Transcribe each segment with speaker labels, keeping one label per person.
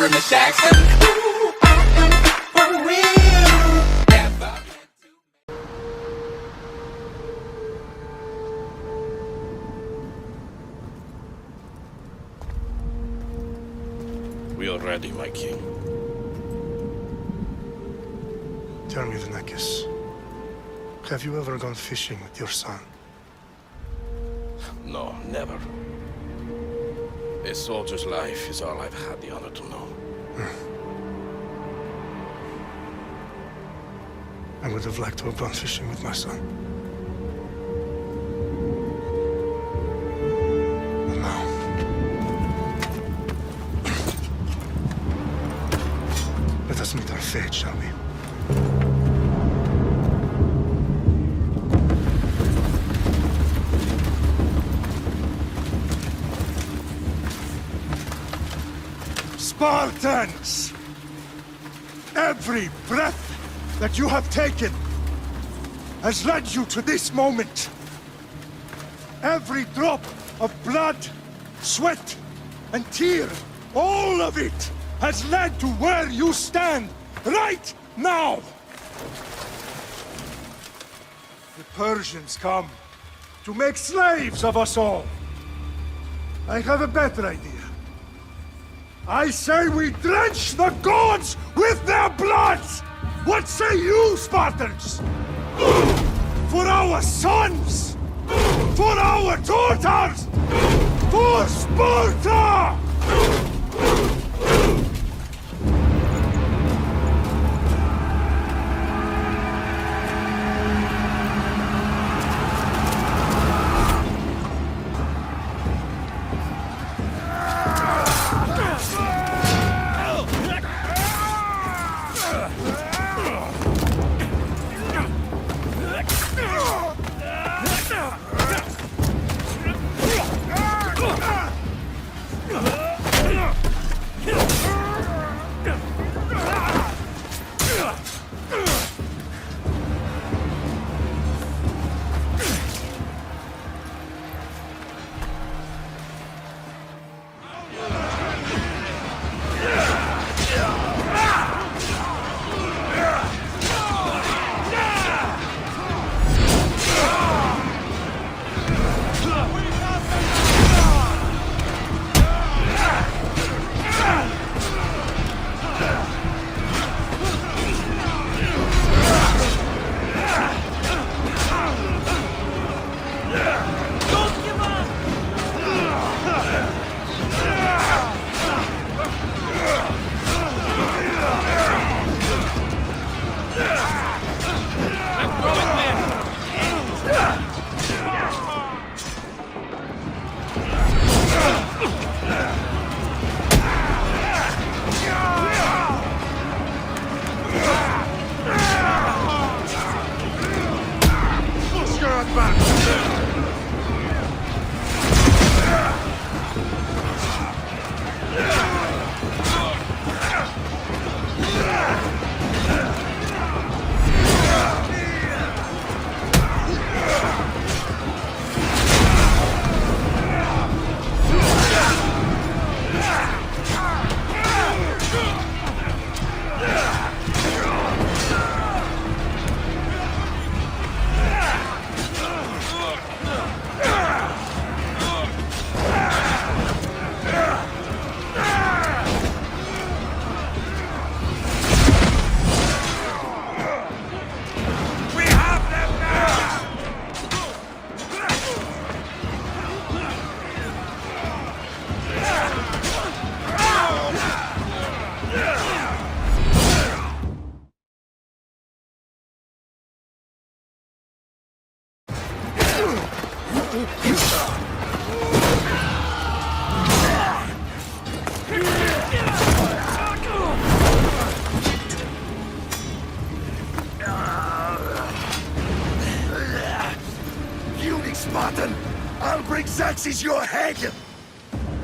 Speaker 1: Jeremey Jackson. Ooh, I am for real. Never.
Speaker 2: We are ready, my king.
Speaker 3: Tell me, Vinakis, have you ever gone fishing with your son?
Speaker 2: No, never. A soldier's life is all I've had the honor to know.
Speaker 3: I would have liked to have gone fishing with my son. But now... let us meet our fate, shall we?
Speaker 4: Spartans! Every breath that you have taken has led you to this moment. Every drop of blood, sweat, and tear, all of it has led to where you stand right now. The Persians come to make slaves of us all. I have a better idea. I say we drench the gods with their bloods! What say you, Spartans? For our sons! For our daughters! For Sparta!
Speaker 5: Spartan! I'll bring Xerxes your head!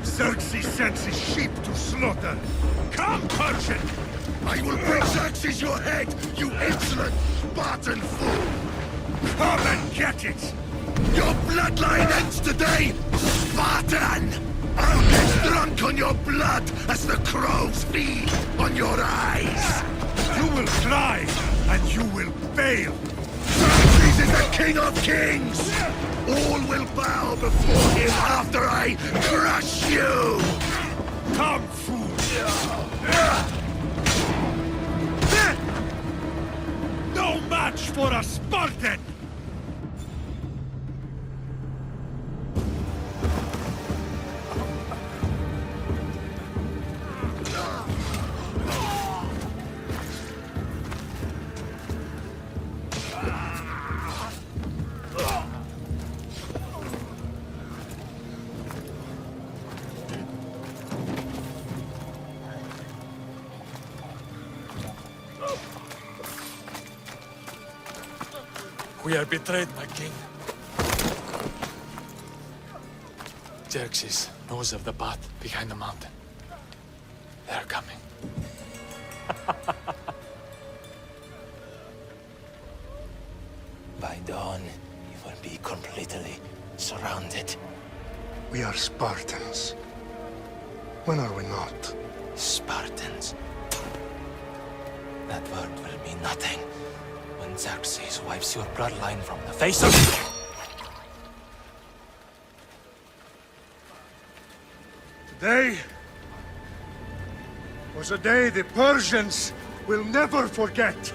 Speaker 4: Xerxes sends his sheep to slaughter. Come, Persian!
Speaker 5: I will bring Xerxes your head, you insolent Spartan fool!
Speaker 4: Come and get it!
Speaker 5: Your bloodline ends today, Spartan! I'll get drunk on your blood as the crows feed on your eyes!
Speaker 4: You will cry, and you will fail.
Speaker 5: Xerxes is the king of kings! All will bow before him after I crush you!
Speaker 4: Come, fool! No match for a Spartan!
Speaker 6: We are betrayed, my king. Xerxes knows of the path behind the mountain. They're coming.
Speaker 7: By dawn, you will be completely surrounded.
Speaker 3: We are Spartans. When are we not?
Speaker 7: Spartans. That word will mean nothing when Xerxes wipes your bloodline from the face of...
Speaker 4: Today was a day the Persians will never forget.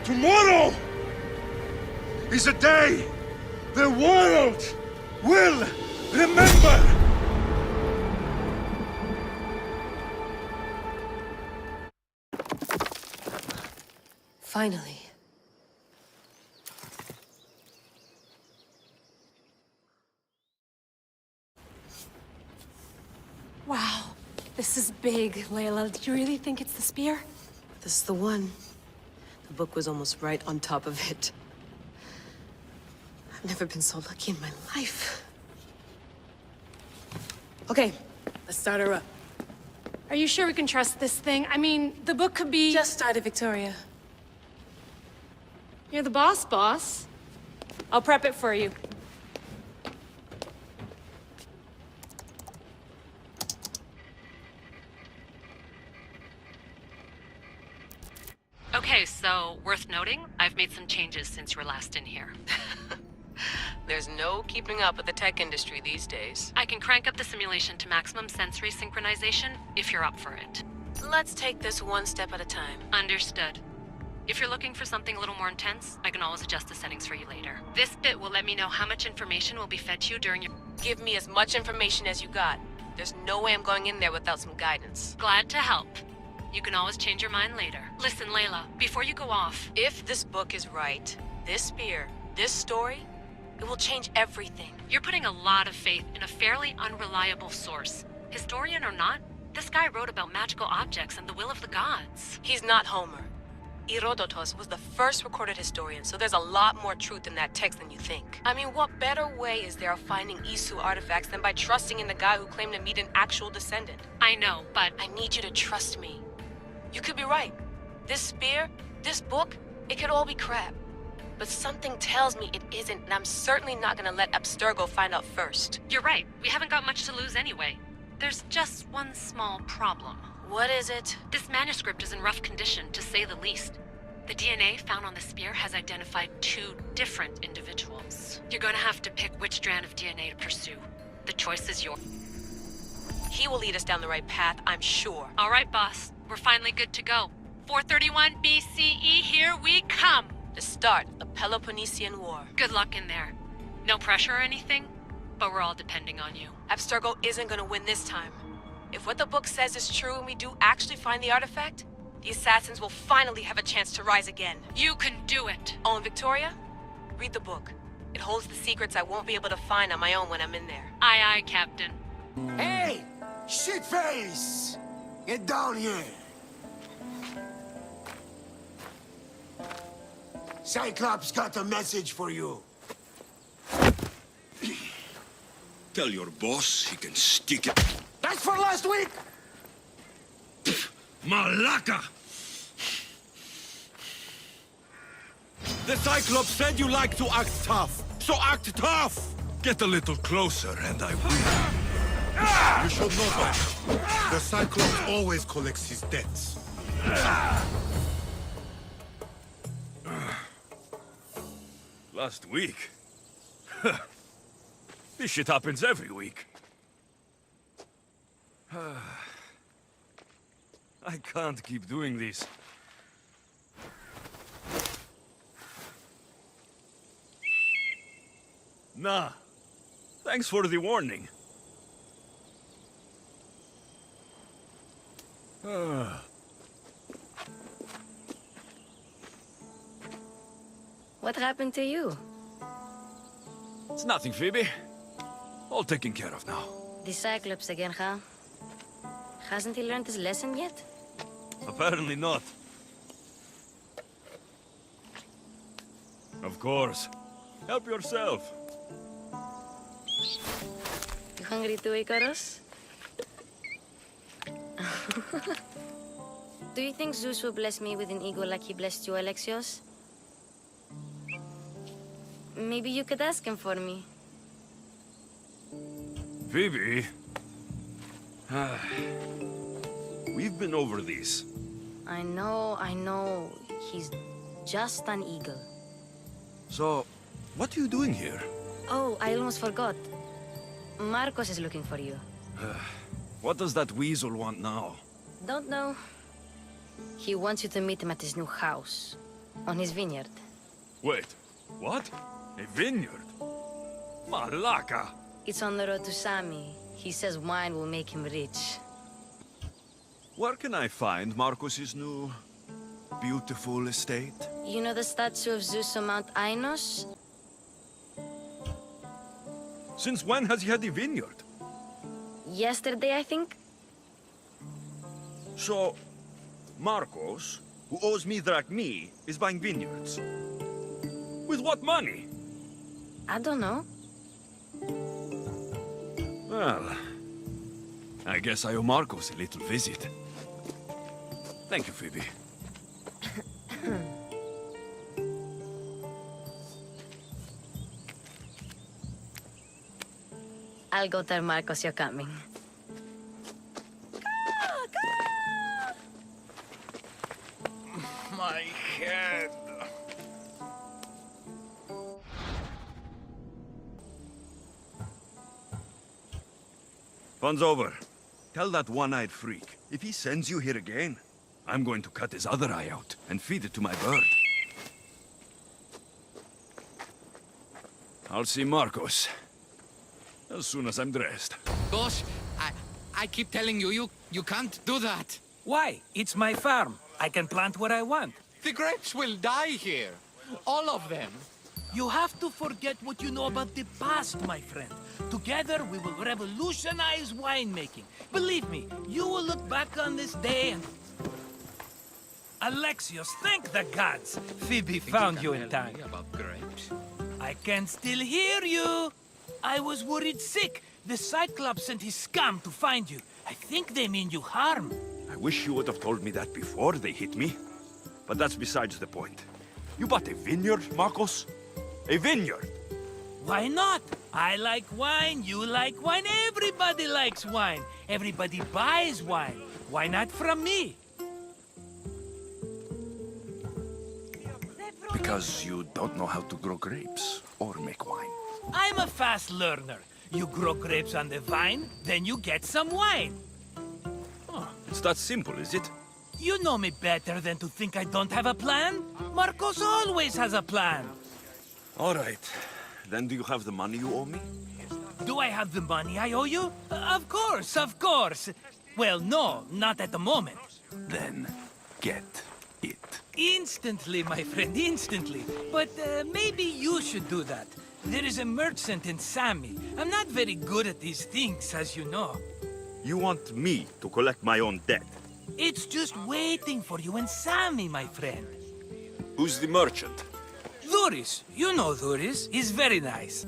Speaker 4: Tomorrow is a day the world will remember.
Speaker 8: Finally.
Speaker 9: Wow, this is big, Layla. Do you really think it's the spear?
Speaker 8: This is the one. The book was almost right on top of it. I've never been so lucky in my life. Okay, let's start her up.
Speaker 9: Are you sure we can trust this thing? I mean, the book could be...
Speaker 8: Just started, Victoria.
Speaker 9: You're the boss. I'll prep it for you.
Speaker 10: Okay, so worth noting, I've made some changes since you were last in here.
Speaker 8: There's no keeping up with the tech industry these days.
Speaker 10: I can crank up the simulation to maximum sensory synchronization if you're up for it.
Speaker 8: Let's take this one step at a time.
Speaker 10: Understood. If you're looking for something a little more intense, I can always adjust the settings for you later. This bit will let me know how much information will be fed to you during your...
Speaker 8: Give me as much information as you got. There's no way I'm going in there without some guidance.
Speaker 10: Glad to help. You can always change your mind later. Listen, Layla, before you go off...
Speaker 8: If this book is right, this spear, this story, it will change everything.
Speaker 10: You're putting a lot of faith in a fairly unreliable source. Historian or not, this guy wrote about magical objects and the will of the gods.
Speaker 8: He's not Homer. Herodotus was the first recorded historian, so there's a lot more truth in that text than you think. I mean, what better way is there of finding Isu artifacts than by trusting in the guy who claimed to meet an actual descendant?
Speaker 10: I know, but...
Speaker 8: I need you to trust me. You could be right. This spear, this book, it could all be crap. But something tells me it isn't, and I'm certainly not gonna let Abstergo find out first.
Speaker 10: You're right. We haven't got much to lose anyway. There's just one small problem.
Speaker 8: What is it?
Speaker 10: This manuscript is in rough condition, to say the least. The DNA found on the spear has identified 2 different individuals. You're gonna have to pick which strand of DNA to pursue. The choice is yours.
Speaker 8: He will lead us down the right path, I'm sure.
Speaker 10: All right, boss. We're finally good to go. 431 BCE, here we come!
Speaker 8: The start of the Peloponnesian War.
Speaker 10: Good luck in there. No pressure or anything, but we're all depending on you.
Speaker 8: Abstergo isn't gonna win this time. If what the book says is true and we do actually find the artifact, the assassins will finally have a chance to rise again.
Speaker 10: You can do it!
Speaker 8: Oh, and Victoria? Read the book. It holds the secrets I won't be able to find on my own when I'm in there.
Speaker 10: Aye, aye, Captain.
Speaker 5: Hey! Shitface! Get down here! Cyclops got a message for you.
Speaker 11: Tell your boss he can stick it.
Speaker 5: That's for last week!
Speaker 11: Malaka!
Speaker 12: The Cyclops said you like to act tough.
Speaker 11: So act tough! Get a little closer and I will.
Speaker 5: You should know that. The Cyclops always collects his debts.
Speaker 11: Last week? This shit happens every week. I can't keep doing this. Nah. Thanks for the warning.
Speaker 10: What happened to you?
Speaker 11: It's nothing, Phoebe. All taken care of now.
Speaker 10: The Cyclops again, huh? Hasn't he learned his lesson yet?
Speaker 11: Apparently not. Of course. Help yourself.
Speaker 10: You hungry too, Icarus? Do you think Zeus will bless me with an ego like he blessed you, Alexios? Maybe you could ask him for me.
Speaker 11: Phoebe? We've been over this.
Speaker 10: I know. He's just an eagle.
Speaker 11: So, what are you doing here?
Speaker 10: Oh, I almost forgot. Marcos is looking for you.
Speaker 11: What does that weasel want now?
Speaker 10: Don't know. He wants you to meet him at his new house. On his vineyard.
Speaker 11: Wait, what? A vineyard? Malaka!
Speaker 10: It's on the road to Sami. He says wine will make him rich.
Speaker 11: Where can I find Marcos's new, beautiful estate?
Speaker 10: You know the statue of Zeus on Mount Ainos?
Speaker 11: Since when has he had a vineyard?
Speaker 10: Yesterday, I think?
Speaker 11: So, Marcos, who owes me drachmi, is buying vineyards. With what money?
Speaker 10: I don't know.
Speaker 11: Well, I guess I owe Marcos a little visit. Thank you, Phoebe.
Speaker 10: I'll go tell Marcos you're coming.
Speaker 6: My head.
Speaker 11: Fun's over. Tell that one-eyed freak, if he sends you here again, I'm going to cut his other eye out and feed it to my bird. I'll see Marcos as soon as I'm dressed.
Speaker 12: Boss, I keep telling you, you can't do that.
Speaker 13: Why? It's my farm. I can plant what I want.
Speaker 12: The grapes will die here. All of them.
Speaker 13: You have to forget what you know about the past, my friend. Together, we will revolutionize winemaking. Believe me, you will look back on this day and... Alexios, thank the gods! Phoebe found you in time.
Speaker 12: About grapes.
Speaker 13: I can still hear you! I was worried sick. The Cyclops sent his scum to find you. I think they mean you harm.
Speaker 11: I wish you would have told me that before they hit me. But that's besides the point. You bought a vineyard, Marcos? A vineyard?
Speaker 13: Why not? I like wine, you like wine, everybody likes wine. Everybody buys wine. Why not from me?
Speaker 11: Because you don't know how to grow grapes or make wine.
Speaker 13: I'm a fast learner. You grow grapes on the vine, then you get some wine.
Speaker 11: Oh, it's that simple, is it?
Speaker 13: You know me better than to think I don't have a plan. Marcos always has a plan.
Speaker 11: All right. Then do you have the money you owe me?
Speaker 13: Do I have the money I owe you? Of course, of course. Well, no, not at the moment.
Speaker 11: Then get it.
Speaker 13: Instantly, my friend, instantly. But maybe you should do that. There is a merchant in Sami. I'm not very good at these things, as you know.
Speaker 11: You want me to collect my own debt?
Speaker 13: It's just waiting for you in Sami, my friend.
Speaker 11: Who's the merchant?
Speaker 13: Dhuris. You know Dhuris. He's very nice.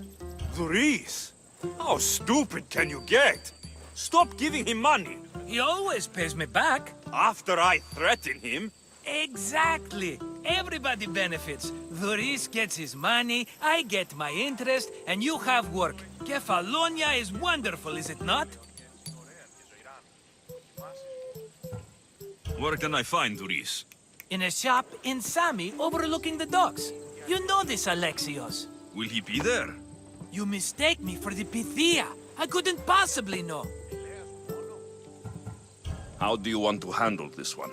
Speaker 11: Dhuris? How stupid can you get? Stop giving him money.
Speaker 13: He always pays me back.
Speaker 11: After I threaten him?
Speaker 13: Exactly. Everybody benefits. Duris gets his money, I get my interest, and you have work. Kefalonia is wonderful, is it not?
Speaker 11: Where can I find Duris?
Speaker 13: In a shop in Sami overlooking the docks. You know this, Alexios.
Speaker 11: Will he be there?
Speaker 13: You mistake me for the Pythia. I couldn't possibly know.
Speaker 11: How do you want to handle this one?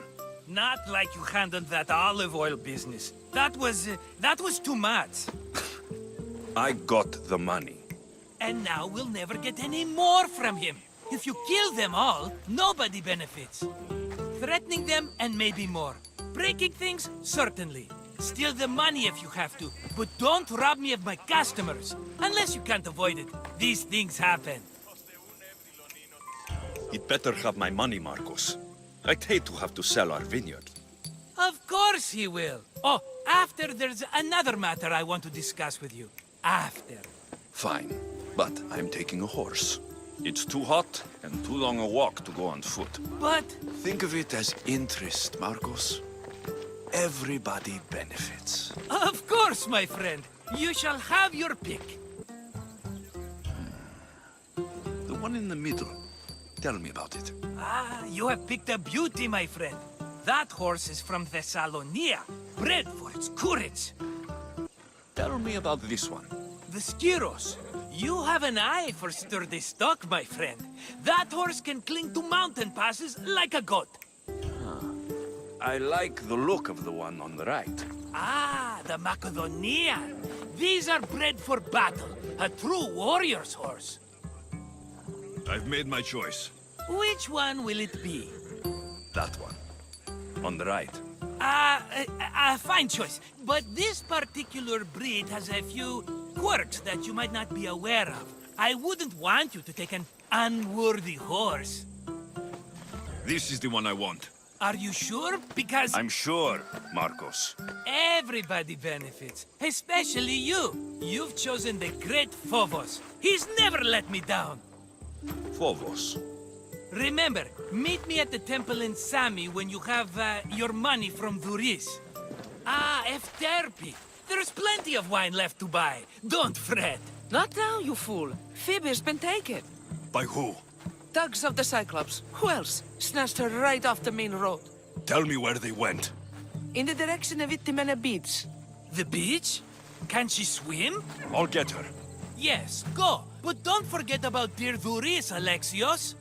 Speaker 13: Not like you handled that olive oil business. That was too much.
Speaker 11: I got the money.
Speaker 13: And now we'll never get any more from him. If you kill them all, nobody benefits. Threatening them, and maybe more. Breaking things, certainly. Steal the money if you have to, but don't rob me of my customers. Unless you can't avoid it. These things happen.
Speaker 11: He'd better have my money, Marcos. I'd hate to have to sell our vineyard.
Speaker 13: Of course he will. Oh, after there's another matter I want to discuss with you. After.
Speaker 11: Fine, but I'm taking a horse. It's too hot and too long a walk to go on foot.
Speaker 13: But...
Speaker 2: Think of it as interest, Marcos. Everybody benefits.
Speaker 13: Of course, my friend. You shall have your pick.
Speaker 2: The one in the middle. Tell me about it.
Speaker 13: Ah, you have picked a beauty, my friend. That horse is from Thessalonia, bred for its courage.
Speaker 2: Tell me about this one.
Speaker 13: The Skiros. You have an eye for sturdy stock, my friend. That horse can cling to mountain passes like a goat.
Speaker 11: I like the look of the one on the right.
Speaker 13: Ah, the Macedonian. These are bred for battle. A true warrior's horse.
Speaker 11: I've made my choice.
Speaker 13: Which one will it be?
Speaker 11: That one. On the right.
Speaker 13: A fine choice. But this particular breed has a few quirks that you might not be aware of. I wouldn't want you to take an unworthy horse.
Speaker 11: This is the one I want.
Speaker 13: Are you sure? Because...
Speaker 11: I'm sure, Marcos.
Speaker 13: everybody benefits. Especially you. You've chosen the great Phobos. He's never let me down.
Speaker 11: Phobos.
Speaker 13: Remember, meet me at the temple in Sami when you have your money from Duris. Ah, Efterpi. There's plenty of wine left to buy. Don't fret.
Speaker 14: Not now, you fool. Phoebe's been taken.
Speaker 11: By who?
Speaker 14: Thugs of the Cyclops. Who else? Snatched her right off the main road.
Speaker 11: Tell me where they went.
Speaker 14: In the direction of Itimena Beach.
Speaker 13: The beach? Can she swim?
Speaker 11: I'll get her.
Speaker 13: Yes, go. But don't forget about dear Duris, Alexios.